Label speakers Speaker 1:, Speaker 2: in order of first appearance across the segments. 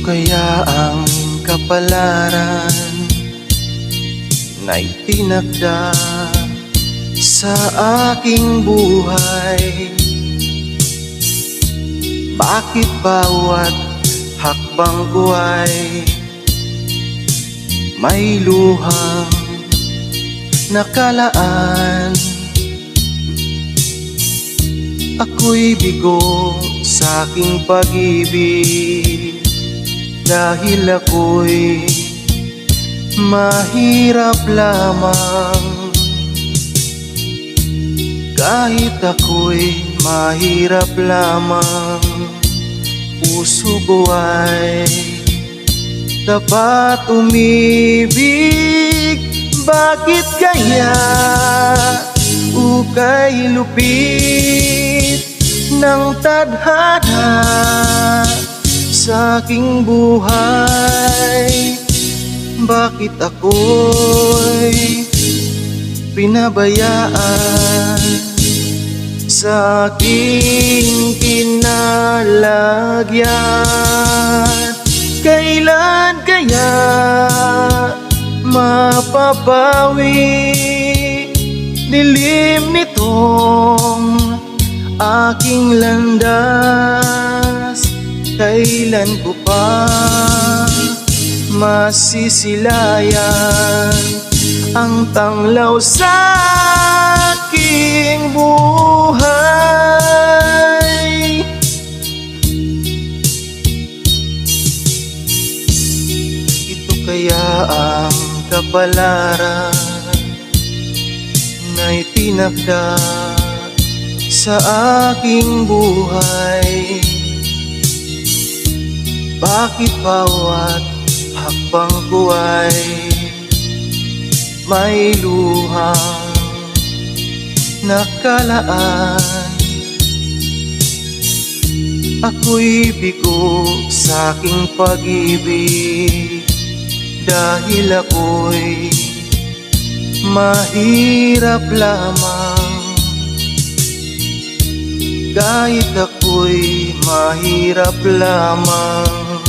Speaker 1: kaya ang kapalaran na itinakda sa aking buhay? Bakit bawat hakbang ko ay may luhang nakalaan? Ako'y bigo sa aking pag-ibig dahil ako'y mahirap lamang. Kahit ako'y mahirap lamang, puso ko ay dapat umibig. Bakit kaya ukay lupit ng tadhana sa aking buhay? Bakit ako'y pinabayaan sa aking kinalagyan? Kailan kaya mapapawi dilim nitong aking landas? Kailan ko pa masisilayan ang tanglaw sa aking buhay? Ito kaya ang kapalaran na itinakda sa aking buhay? Bakit bawat hakbang ko ay may luhang nakalaan? Ako'y bigo sa aking pag-ibig dahil ako'y mahirap lamang. Kahit ako'y mahirap lamang,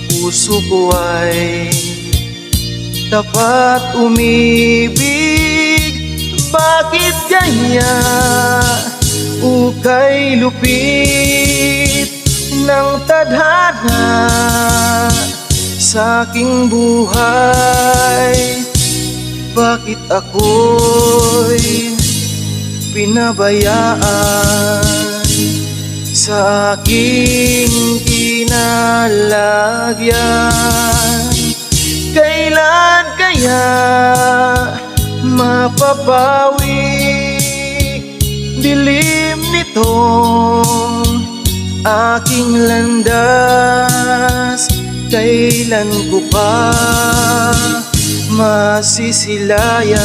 Speaker 1: puso ko ay dapat umibig. Bakit kaya ukay lupit ng tadhana sa aking buhay? Bakit ako'y pinabayaan sa aking kinalagyan? Kailan kaya mapapawi dilim nitong aking landas? Kailan ko pa masisilayan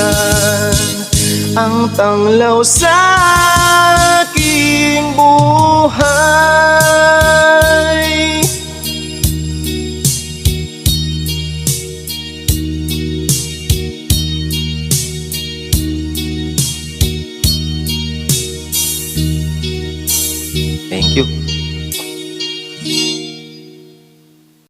Speaker 1: ang tanglaw sa aking buhay?